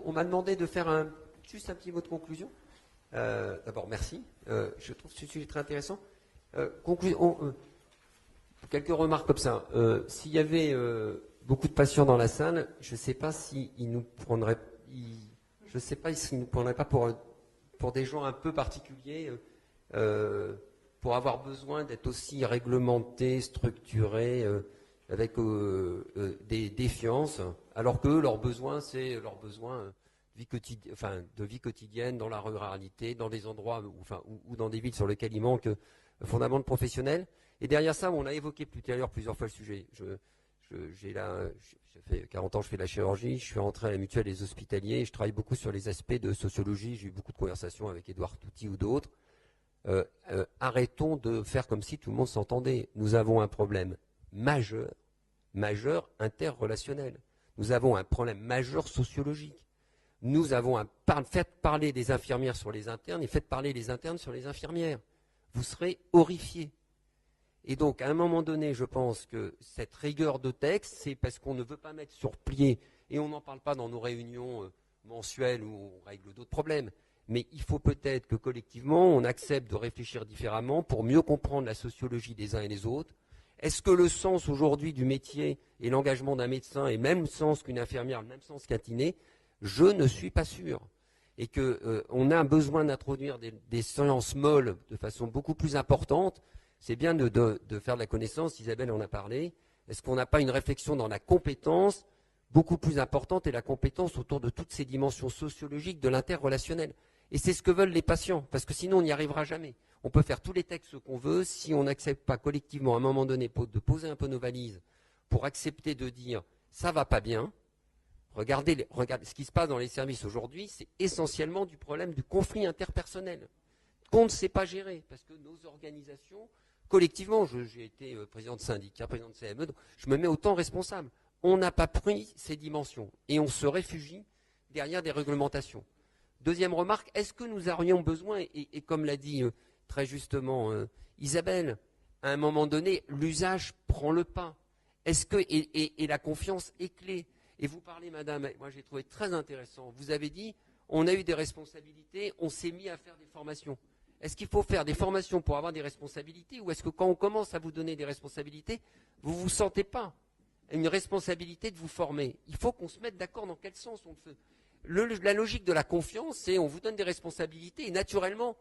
on m'a demandé de faire juste un petit mot de conclusion. D'abord, merci. Je trouve ce sujet très intéressant. Quelques remarques comme ça. S'il y avait beaucoup de patients dans la salle, je ne sais pas s'ils nous prendraient, je sais pas s'ils nous prendraient pas pour des gens un peu particuliers, pour avoir besoin d'être aussi réglementés, structurés, avec des défiances, alors que leurs besoins, c'est leurs besoins de vie quotidienne, dans la ruralité, dans des endroits, ou dans des villes sur lesquelles il manque fondamentalement de professionnels. Et derrière ça, on a évoqué plusieurs fois le sujet. Ça fait 40 ans que je fais de la chirurgie, je suis rentré à la mutuelle des hospitaliers, et je travaille beaucoup sur les aspects de sociologie, j'ai eu beaucoup de conversations avec Édouard Touty ou d'autres. Arrêtons de faire comme si tout le monde s'entendait. Nous avons un problème majeur interrelationnel. Nous avons un problème majeur sociologique. Nous avons faites parler des infirmières sur les internes et faites parler les internes sur les infirmières. Vous serez horrifiés. Et donc, à un moment donné, je pense que cette rigueur de texte, c'est parce qu'on ne veut pas mettre sur pied, et on n'en parle pas dans nos réunions mensuelles où on règle d'autres problèmes, mais il faut peut-être que collectivement, on accepte de réfléchir différemment pour mieux comprendre la sociologie des uns et des autres. Est-ce que le sens aujourd'hui du métier et l'engagement d'un médecin est le même sens qu'une infirmière, le même sens qu'un kiné? Je ne suis pas sûr. Et qu'on a besoin d'introduire des séances molles de façon beaucoup plus importante. C'est bien de faire de la connaissance, Isabelle en a parlé. Est-ce qu'on n'a pas une réflexion dans la compétence beaucoup plus importante et la compétence autour de toutes ces dimensions sociologiques de l'interrelationnel? Et c'est ce que veulent les patients, parce que sinon on n'y arrivera jamais. On peut faire tous les textes qu'on veut, si on n'accepte pas collectivement à un moment donné de poser un peu nos valises pour accepter de dire ça va pas bien. Regardez ce qui se passe dans les services aujourd'hui, c'est essentiellement du problème du conflit interpersonnel qu'on ne sait pas gérer, parce que nos organisations, collectivement, j'ai été président de syndicat, président de CME, donc je me mets autant responsable. On n'a pas pris ces dimensions et on se réfugie derrière des réglementations. Deuxième remarque, est-ce que nous aurions besoin, et comme l'a dit très justement Isabelle, à un moment donné, l'usage prend le pas. Est-ce que et la confiance est clé. Et vous parlez, madame, moi j'ai trouvé très intéressant, vous avez dit, on a eu des responsabilités, on s'est mis à faire des formations. Est-ce qu'il faut faire des formations pour avoir des responsabilités, ou est-ce que quand on commence à vous donner des responsabilités, vous ne vous sentez pas une responsabilité de vous former? Il faut qu'on se mette d'accord dans quel sens on le fait. La logique de la confiance, c'est on vous donne des responsabilités et naturellement,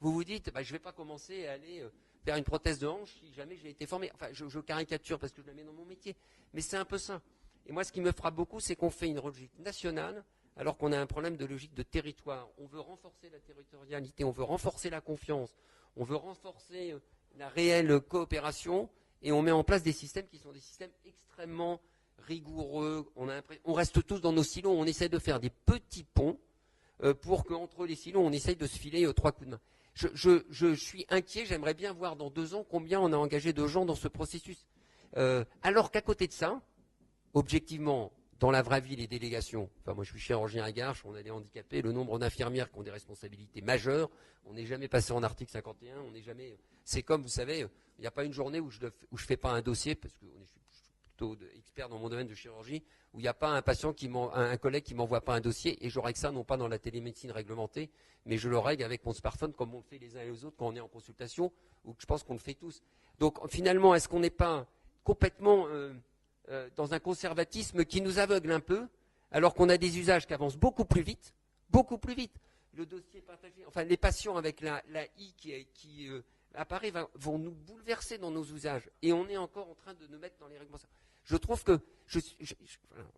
vous vous dites, je ne vais pas commencer à aller faire une prothèse de hanche si jamais j'ai été formé. Enfin, je caricature parce que je la mets dans mon métier, mais c'est un peu ça. Et moi, ce qui me frappe beaucoup, c'est qu'on fait une logique nationale alors qu'on a un problème de logique de territoire. On veut renforcer la territorialité, on veut renforcer la confiance, on veut renforcer la réelle coopération et on met en place des systèmes qui sont des systèmes extrêmement rigoureux. On reste tous dans nos silos, on essaie de faire des petits ponts pour qu'entre les silos, on essaye de se filer 3 coups de main. Je suis inquiet, j'aimerais bien voir dans 2 ans combien on a engagé de gens dans ce processus. Alors qu'à côté de ça, objectivement, dans la vraie vie, les délégations, moi je suis chirurgien à Garches, on a des handicapés, le nombre d'infirmières qui ont des responsabilités majeures, on n'est jamais passé en article 51, on n'est jamais. C'est comme, vous savez, il n'y a pas une journée où je fais pas un dossier, parce que je suis plutôt expert dans mon domaine de chirurgie, où il n'y a pas un patient un collègue qui m'envoie pas un dossier, et je règle ça non pas dans la télémédecine réglementée, mais je le règle avec mon smartphone comme on le fait les uns et les autres quand on est en consultation, ou que je pense qu'on le fait tous. Donc finalement, est-ce qu'on n'est pas complètement dans un conservatisme qui nous aveugle un peu, alors qu'on a des usages qui avancent beaucoup plus vite. Le dossier partagé, les patients avec la I qui apparaît vont nous bouleverser dans nos usages. Et on est encore en train de nous mettre dans les réglementations. Je trouve que,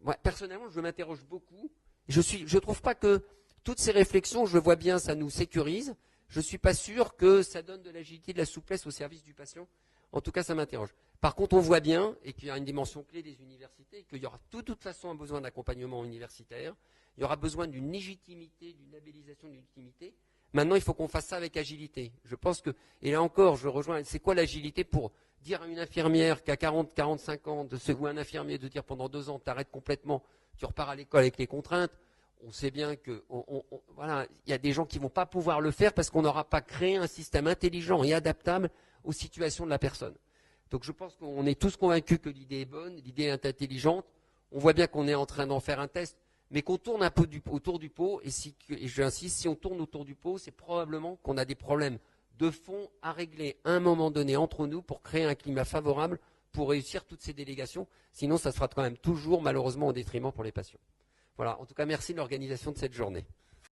moi, personnellement, je m'interroge beaucoup. Je trouve pas que toutes ces réflexions, je vois bien, ça nous sécurise. Je suis pas sûr que ça donne de l'agilité, de la souplesse au service du patient. En tout cas, ça m'interroge. Par contre, on voit bien, et qu'il y a une dimension clé des universités, qu'il y aura de toute façon un besoin d'accompagnement universitaire, il y aura besoin d'une légitimité, d'une labellisation d'une légitimité. Maintenant, il faut qu'on fasse ça avec agilité. Je pense que, et là encore, je rejoins, c'est quoi l'agilité pour dire à une infirmière qui a 40, 45 ans, ou un infirmier de dire pendant 2 ans, t'arrêtes complètement, tu repars à l'école avec les contraintes. On sait bien que, voilà, il y a des gens qui ne vont pas pouvoir le faire parce qu'on n'aura pas créé un système intelligent et adaptable aux situations de la personne. Donc je pense qu'on est tous convaincus que l'idée est bonne, l'idée est intelligente. On voit bien qu'on est en train d'en faire un test, mais qu'on tourne un peu autour du pot, et j'insiste, si on tourne autour du pot, c'est probablement qu'on a des problèmes de fond à régler à un moment donné entre nous pour créer un climat favorable pour réussir toutes ces délégations. Sinon, ça se fera quand même toujours malheureusement au détriment pour les patients. Voilà, en tout cas, merci de l'organisation de cette journée.